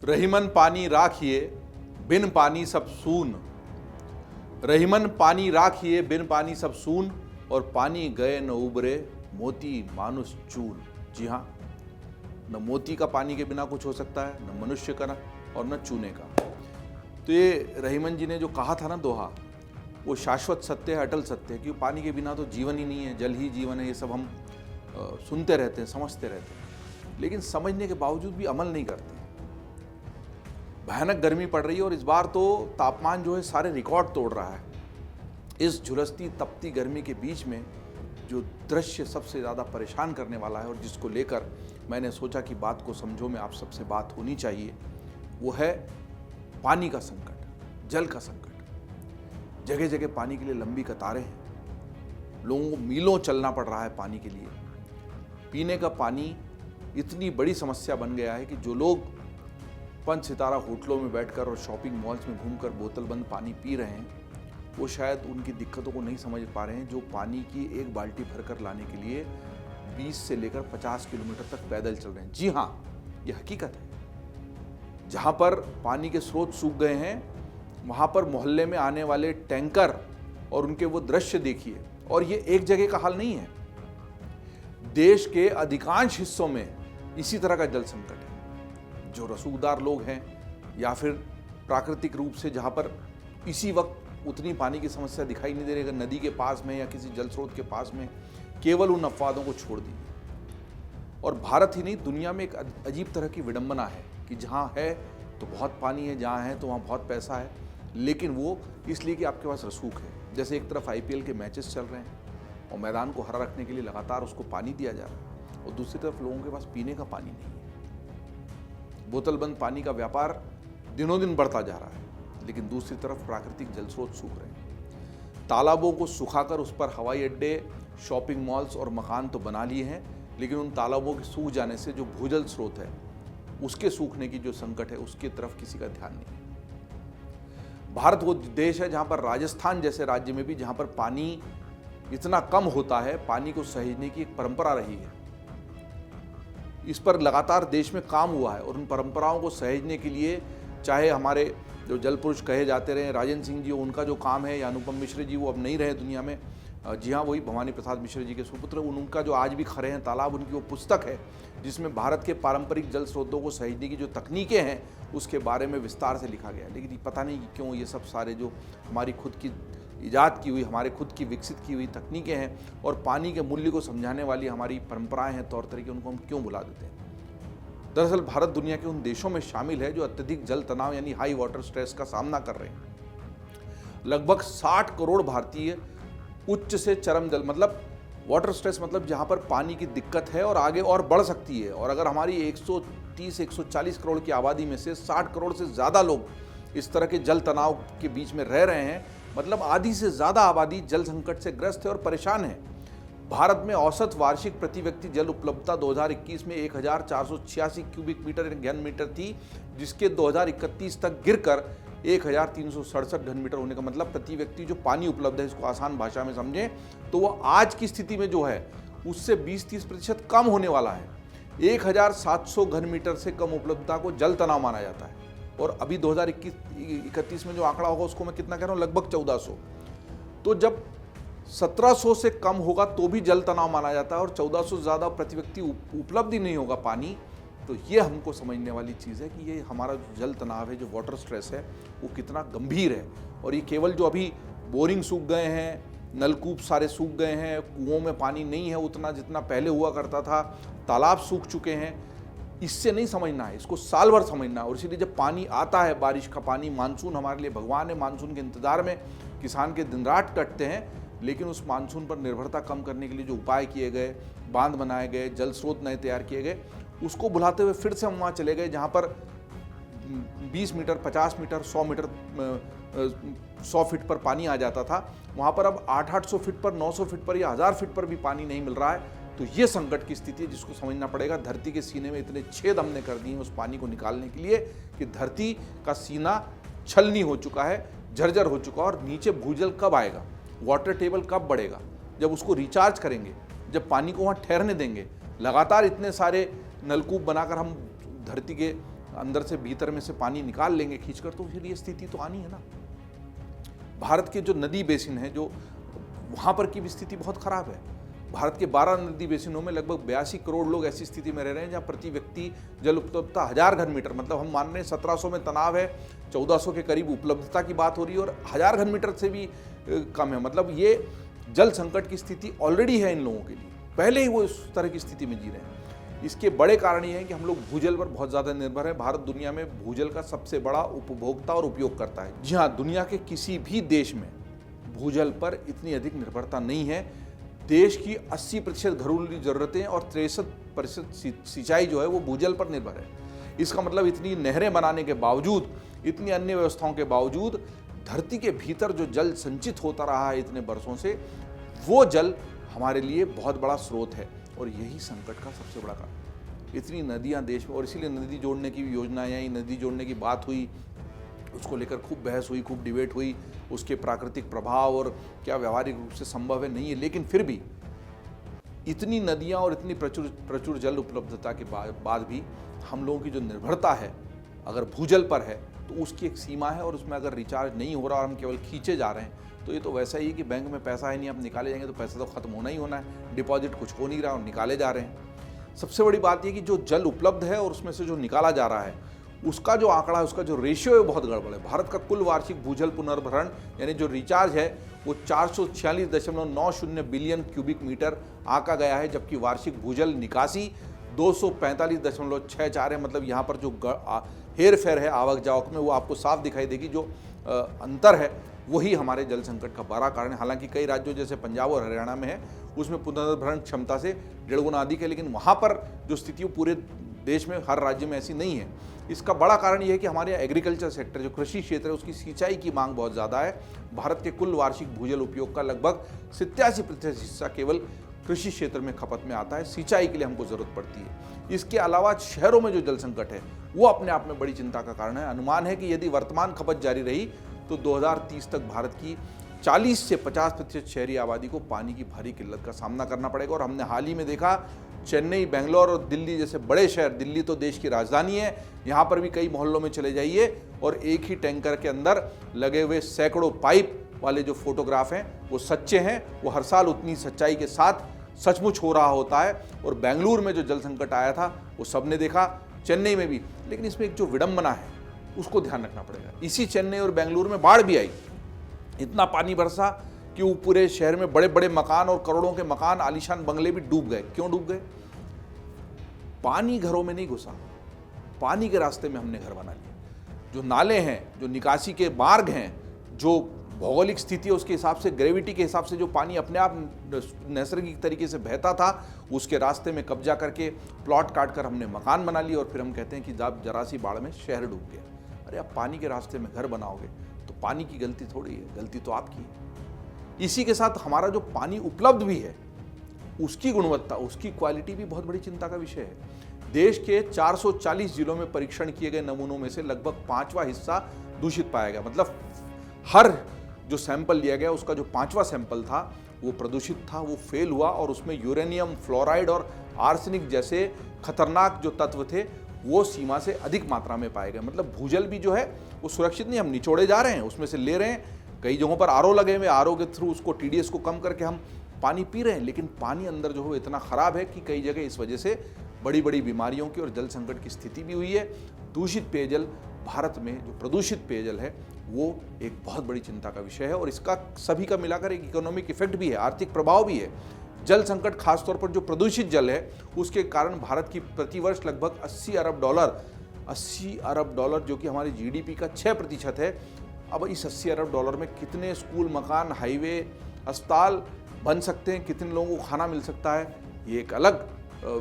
रहीमन पानी राखिए बिन पानी सब सून। रहीमन पानी राखिए बिन पानी सब सून, और पानी गए न उबरे मोती मानुष चून। जी हाँ, न मोती का पानी के बिना कुछ हो सकता है, न मनुष्य का न और न चूने का। तो ये रहीमन जी ने जो कहा था ना दोहा, वो शाश्वत सत्य है, अटल सत्य है, क्योंकि पानी के बिना तो जीवन ही नहीं है, जल ही जीवन है। ये सब हम सुनते रहते हैं, समझते रहते हैं, लेकिन समझने के बावजूद भी अमल नहीं करते। भयानक गर्मी पड़ रही है और इस बार तो तापमान जो है सारे रिकॉर्ड तोड़ रहा है। इस झुलसती तपती गर्मी के बीच में जो दृश्य सबसे ज़्यादा परेशान करने वाला है और जिसको लेकर मैंने सोचा कि बात को समझो में आप सबसे बात होनी चाहिए, वो है पानी का संकट, जल का संकट। जगह जगह पानी के लिए लंबी कतारें हैं, लोगों को मीलों चलना पड़ रहा है पानी के लिए। पीने का पानी इतनी बड़ी समस्या बन गया है कि जो लोग 5 सितारा होटलों में बैठकर और शॉपिंग मॉल्स में घूमकर बोतल बंद पानी पी रहे हैं, वो शायद उनकी दिक्कतों को नहीं समझ पा रहे हैं, जो पानी की एक बाल्टी भरकर लाने के लिए 20 से लेकर 50 किलोमीटर तक पैदल चल रहे हैं। जी हाँ, ये हकीकत है। जहाँ पर पानी के स्रोत सूख गए हैं, वहाँ पर मोहल्ले में आने वाले टैंकर और उनके वो दृश्य देखिए। और ये एक जगह का हाल नहीं है, देश के अधिकांश हिस्सों में इसी तरह का जल संकट है। जो रसूखदार लोग हैं या फिर प्राकृतिक रूप से जहाँ पर इसी वक्त उतनी पानी की समस्या दिखाई नहीं दे रही, अगर नदी के पास में या किसी जल स्रोत के पास में, केवल उन अपवादों को छोड़ दीजिए। और भारत ही नहीं, दुनिया में एक अजीब तरह की विडंबना है कि जहाँ है तो बहुत पानी है, जहाँ है तो वहाँ बहुत पैसा है, लेकिन वो इसलिए कि आपके पास रसूख है। जैसे एक तरफ IPL के मैचेस चल रहे हैं और मैदान को हरा रखने के लिए लगातार उसको पानी दिया जा रहा है, और दूसरी तरफ लोगों के पास पीने का पानी नहीं है। बोतल बंद पानी का व्यापार दिनों दिन बढ़ता जा रहा है, लेकिन दूसरी तरफ प्राकृतिक जल स्रोत सूख रहे हैं। तालाबों को सुखाकर उस पर हवाई अड्डे, शॉपिंग मॉल्स और मकान तो बना लिए हैं, लेकिन उन तालाबों के सूख जाने से जो भूजल स्रोत है उसके सूखने की जो संकट है, उसकी तरफ किसी का ध्यान नहीं है। भारत वो देश है जहाँ पर राजस्थान जैसे राज्य में भी, जहाँ पर पानी इतना कम होता है, पानी को सहेजने की एक परंपरा रही है। इस पर लगातार देश में काम हुआ है और उन परंपराओं को सहेजने के लिए चाहे हमारे जो जल पुरुष कहे जाते रहे राजेंद्र सिंह जी, उनका जो काम है, या अनुपम मिश्र जी, वो अब नहीं रहे दुनिया में। जी हाँ, वही भवानी प्रसाद मिश्र जी के सुपुत्र, उनका जो आज भी खरे हैं तालाब, उनकी वो पुस्तक है जिसमें भारत के पारंपरिक जल स्रोतों को सहेजने की जो तकनीकें हैं उसके बारे में विस्तार से लिखा गया है। लेकिन पता नहीं कि क्यों ये सब सारे जो हमारी खुद की ईजाद की हुई, हमारे खुद की विकसित की हुई तकनीकें हैं और पानी के मूल्य को समझाने वाली हमारी परंपराएं हैं, तौर तरीके, उनको हम क्यों भुला देते हैं। दरअसल भारत दुनिया के उन देशों में शामिल है जो अत्यधिक जल तनाव यानी हाई वाटर स्ट्रेस का सामना कर रहे हैं। लगभग 60 करोड़ भारतीय उच्च से चरम जल, मतलब वाटर स्ट्रेस मतलब जहां पर पानी की दिक्कत है और आगे और बढ़ सकती है। और अगर हमारी 130-140 करोड़ की आबादी में से 60 करोड़ से ज़्यादा लोग इस तरह के जल तनाव के बीच में रह रहे हैं, मतलब आधी से ज़्यादा आबादी जल संकट से ग्रस्त है और परेशान है। भारत में औसत वार्षिक प्रति व्यक्ति जल उपलब्धता 2021 में 1486 क्यूबिक मीटर घन मीटर थी, जिसके 2031 तक गिरकर 1367 घन मीटर होने का मतलब प्रति व्यक्ति जो पानी उपलब्ध है, इसको आसान भाषा में समझें तो वो आज की स्थिति में जो है उससे 20-30% कम होने वाला है। 1700 घन मीटर से कम उपलब्धता को जल तनाव माना जाता है, और अभी 2021-31 में जो आंकड़ा होगा उसको मैं कितना कह रहा हूँ, लगभग 1400। तो जब 1700 से कम होगा तो भी जल तनाव माना जाता है और 1400 से ज़्यादा प्रति व्यक्ति उपलब्धि नहीं होगा पानी, तो ये हमको समझने वाली चीज़ है कि ये हमारा जो जल तनाव है, जो वाटर स्ट्रेस है, वो कितना गंभीर है। और ये केवल जो अभी बोरिंग सूख गए हैं, नलकूप सारे सूख गए हैं, कुओं में पानी नहीं है उतना जितना पहले हुआ करता था, तालाब सूख चुके हैं, इससे नहीं समझना है, इसको साल भर समझना है। और इसीलिए जब पानी आता है, बारिश का पानी, मानसून हमारे लिए भगवान है, मानसून के इंतज़ार में किसान के दिन रात कटते हैं, लेकिन उस मानसून पर निर्भरता कम करने के लिए जो उपाय किए गए, बांध बनाए गए, जल स्रोत नए तैयार किए गए, उसको भुलाते हुए फिर से हम वहाँ चले गए जहाँ पर 20 मीटर, 50 मीटर, 100 मीटर, 100 फीट पर पानी आ जाता था। वहाँ पर अब 800-800 फीट पर, 900 फीट पर या 1000 फीट पर भी पानी नहीं मिल रहा है। तो ये संकट की स्थिति है जिसको समझना पड़ेगा। धरती के सीने में इतने छेद हमने कर दिए हैं उस पानी को निकालने के लिए कि धरती का सीना छलनी हो चुका है, जर्जर हो चुका है। और नीचे भूजल कब आएगा, वाटर टेबल कब बढ़ेगा, जब उसको रिचार्ज करेंगे, जब पानी को वहाँ ठहरने देंगे। लगातार इतने सारे नलकूप बनाकर हम धरती के अंदर से भीतर में से पानी निकाल लेंगे खींचकर, तो फिर ये स्थिति तो आनी है ना। भारत के जो नदी बेसिन है, जो वहाँ पर की भी स्थिति बहुत खराब है। भारत के 12 नदी बेसिनों में लगभग 82 करोड़ लोग ऐसी स्थिति में रह रहे हैं जहाँ प्रति व्यक्ति जल उपलब्धता 1000 घन मीटर, मतलब हम मान रहे हैं 1700 में तनाव है, 1400 के करीब उपलब्धता की बात हो रही है और 1000 घन मीटर से भी कम है। मतलब ये जल संकट की स्थिति ऑलरेडी है इन लोगों के लिए, पहले ही वो इस तरह की स्थिति में जी रहे हैं। इसके बड़े कारण ये हैं कि हम लोग भूजल पर बहुत ज़्यादा निर्भर है। भारत दुनिया में भूजल का सबसे बड़ा उपभोक्ता और उपयोग करता है। जी हाँ, दुनिया के किसी भी देश में भूजल पर इतनी अधिक निर्भरता नहीं है। देश की 80% घरेलू ज़रूरतें और 63% सिंचाई जो है वो भूजल पर निर्भर है। इसका मतलब इतनी नहरें बनाने के बावजूद, इतनी अन्य व्यवस्थाओं के बावजूद धरती के भीतर जो जल संचित होता रहा है इतने बरसों से, वो जल हमारे लिए बहुत बड़ा स्रोत है और यही संकट का सबसे बड़ा कारण। इतनी नदियाँ देश में, और इसीलिए नदी जोड़ने की योजनाएं आई, नदी जोड़ने की बात हुई, उसको लेकर खूब बहस हुई, खूब डिबेट हुई, उसके प्राकृतिक प्रभाव और क्या व्यावहारिक रूप से संभव है नहीं है। लेकिन फिर भी इतनी नदियाँ और इतनी प्रचुर जल उपलब्धता के बाद भी हम लोगों की जो निर्भरता है अगर भूजल पर है तो उसकी एक सीमा है, और उसमें अगर रिचार्ज नहीं हो रहा और हम केवल खींचे जा रहे हैं तो ये तो वैसा ही है कि बैंक में पैसा है नहीं, आप निकाले जाएंगे तो पैसा तो खत्म होना ही होना है, डिपॉजिट कुछ हो नहीं रहा और निकाले जा रहे हैं। सबसे बड़ी बात ये कि जो जल उपलब्ध है और उसमें से जो निकाला जा रहा है उसका जो आंकड़ा है, उसका जो रेशियो है बहुत गड़बड़ है। भारत का कुल वार्षिक भूजल पुनर्भरण यानी जो रिचार्ज है वो 446.90 बिलियन क्यूबिक मीटर आंका गया है, जबकि वार्षिक भूजल निकासी 245.64 है। मतलब यहाँ पर जो हेर फेर है आवक जावक में वो आपको साफ दिखाई देगी। जो अंतर है वही हमारे जल संकट का बड़ा कारण है। हालांकि कई राज्यों जैसे पंजाब और हरियाणा में है उसमें पुनर्भरण क्षमता से 1.5 गुना अधिक है, लेकिन वहाँ पर जो स्थिति है पूरे देश में हर राज्य में ऐसी नहीं है। इसका बड़ा कारण यह है कि हमारे एग्रीकल्चर सेक्टर जो कृषि क्षेत्र है उसकी सिंचाई की मांग बहुत ज़्यादा है। भारत के कुल वार्षिक भूजल उपयोग का लगभग 87% हिस्सा केवल कृषि क्षेत्र में खपत में आता है, सिंचाई के लिए हमको ज़रूरत पड़ती है। इसके अलावा शहरों में जो जल संकट है वो अपने आप में बड़ी चिंता का कारण है। अनुमान है कि यदि वर्तमान खपत जारी रही तो 2030 तक भारत की 40 से 50% शहरी आबादी को पानी की भारी किल्लत का सामना करना पड़ेगा। और हमने हाल ही में देखा चेन्नई, बेंगलोर और दिल्ली जैसे बड़े शहर, दिल्ली तो देश की राजधानी है, यहाँ पर भी कई मोहल्लों में चले जाइए और एक ही टैंकर के अंदर लगे हुए सैकड़ों पाइप वाले जो फोटोग्राफ हैं वो सच्चे हैं, वो हर साल उतनी सच्चाई के साथ सचमुच हो रहा होता है। और बेंगलुरु में जो जल संकट आया था वो सबने देखा, चेन्नई में भी। लेकिन इसमें एक जो विडंबना है उसको ध्यान रखना पड़ेगा। इसी चेन्नई और बेंगलुरु में बाढ़ भी आई, इतना पानी बरसा कि वो पूरे शहर में बड़े बड़े मकान और करोड़ों के मकान, आलीशान बंगले भी डूब गए। क्यों डूब गए? पानी घरों में नहीं घुसा, पानी के रास्ते में हमने घर बना लिए। जो नाले हैं, जो निकासी के मार्ग हैं, जो भौगोलिक स्थिति है उसके हिसाब से, ग्रेविटी के हिसाब से जो पानी अपने आप नैसर्गिक तरीके से बहता था उसके रास्ते में कब्जा करके प्लॉट काट कर हमने मकान बना लिए और फिर हम कहते हैं कि जब जरा सी बाढ़ में शहर डूब गया। अरे आप पानी के रास्ते में घर बनाओगे तो पानी की गलती थोड़ी है, गलती तो आपकी है। इसी के साथ हमारा जो पानी उपलब्ध भी है उसकी गुणवत्ता, उसकी क्वालिटी भी बहुत बड़ी चिंता का विषय है। देश के 440 जिलों में परीक्षण किए गए नमूनों में से लगभग 5वां हिस्सा दूषित पाया गया। मतलब हर जो सैंपल लिया गया उसका जो 5वां सैंपल था वो प्रदूषित था, वो फेल हुआ और उसमें यूरेनियम, फ्लोराइड और आर्सेनिक जैसे खतरनाक जो तत्व थे वो सीमा से अधिक मात्रा में पाए गए। मतलब भूजल भी जो है वो सुरक्षित नहीं, हम निचोड़े जा रहे हैं, उसमें से ले रहे हैं। कई जगहों पर आरओ लगे हुए, आरओ के थ्रू उसको TDS को कम करके हम पानी पी रहे हैं, लेकिन पानी अंदर जो है इतना ख़राब है कि कई जगह इस वजह से बड़ी बड़ी बीमारियों की और जल संकट की स्थिति भी हुई है। दूषित पेयजल, भारत में जो प्रदूषित पेयजल है वो एक बहुत बड़ी चिंता का विषय है और इसका सभी का मिलाकर एक इकोनॉमिक इफेक्ट भी है, आर्थिक प्रभाव भी है। जल संकट खासतौर पर जो प्रदूषित जल है उसके कारण भारत की प्रतिवर्ष लगभग 80 अरब डॉलर जो कि हमारी GDP का 6% है। अब इस 80 अरब डॉलर में कितने स्कूल, मकान, हाईवे, अस्पताल बन सकते हैं, कितने लोगों को खाना मिल सकता है, ये एक अलग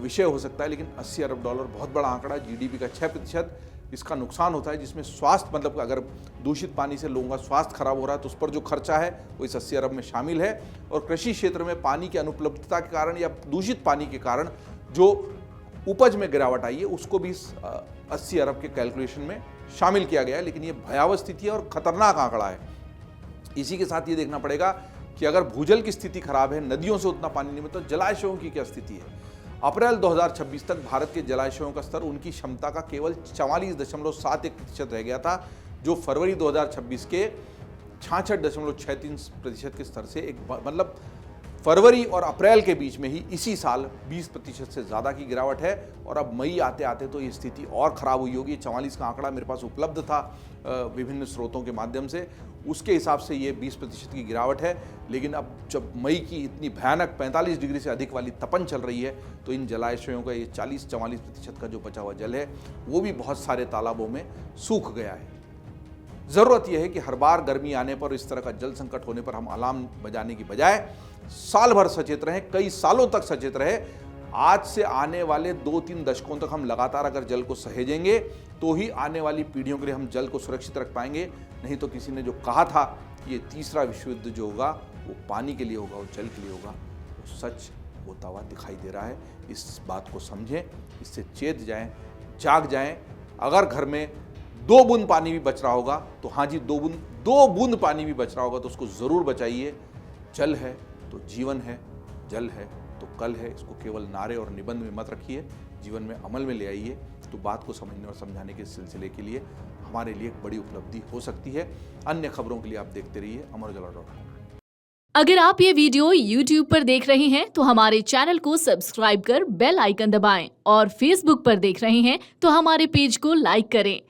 विषय हो सकता है। लेकिन 80 अरब डॉलर बहुत बड़ा आंकड़ा, GDP का 6% इसका नुकसान होता है, जिसमें स्वास्थ्य, मतलब अगर दूषित पानी से लोगों का स्वास्थ्य खराब हो रहा है तो उस पर जो खर्चा है वो इस 80 अरब में शामिल है। और कृषि क्षेत्र में पानी की अनुपलब्धता के कारण या दूषित पानी के कारण जो उपज में गिरावट आई है उसको भी इस 80 अरब के कैलकुलेशन में शामिल किया गया है। लेकिन ये भयावह स्थिति है और खतरनाक आंकड़ा है। इसी के साथ ये देखना पड़ेगा कि अगर भूजल की स्थिति खराब है, नदियों से उतना पानी नहीं मिलता, तो जलाशयों की क्या स्थिति है। अप्रैल 2026 तक भारत के जलाशयों का स्तर उनकी क्षमता का केवल 44.71% रह गया था, जो फरवरी 2026 के 66.63% के स्तर से मतलब फरवरी और अप्रैल के बीच में ही इसी साल 20% से ज़्यादा की गिरावट है। और अब मई आते आते तो ये स्थिति और ख़राब हुई होगी। 44 का आंकड़ा मेरे पास उपलब्ध था विभिन्न स्रोतों के माध्यम से, उसके हिसाब से ये 20% की गिरावट है। लेकिन अब जब मई की इतनी भयानक 45 डिग्री से अधिक वाली तपन चल रही है, तो इन जलाशयों का ये 40-44% का जो बचा हुआ जल है वो भी बहुत सारे तालाबों में सूख गया है। ज़रूरत यह है कि हर बार गर्मी आने पर, इस तरह का जल संकट होने पर हम अलार्म बजाने की बजाय साल भर सचेत रहें, कई सालों तक सचेत रहें। आज से आने वाले 2-3 दशकों तक हम लगातार अगर जल को सहेजेंगे तो ही आने वाली पीढ़ियों के लिए हम जल को सुरक्षित रख पाएंगे। नहीं तो किसी ने जो कहा था कि ये तीसरा विश्व युद्ध जो होगा वो पानी के लिए होगा, वो जल के लिए होगा, वो सच होता हुआ दिखाई दे रहा है। इस बात को समझें, इससे चेत जाएं, जाग जाएं। अगर घर में 2 बूंद पानी भी बच रहा होगा तो हाँ जी, 2 बूंद पानी भी बच रहा होगा तो उसको ज़रूर बचाइए। जल है तो जीवन है, जल है तो कल है। इसको केवल नारे और निबंध में मत रखिए, जीवन में अमल में ले आइए। तो बात को समझने और समझाने के सिलसिले के लिए हमारे लिए एक बड़ी उपलब्धि हो सकती है। अन्य खबरों के लिए आप देखते रहिए अमरउजाला.com। अगर आप ये वीडियो YouTube पर देख रहे हैं तो हमारे चैनल को सब्सक्राइब कर बेल आइकन दबाएं, और Facebook पर देख रहे हैं तो हमारे पेज को लाइक करें।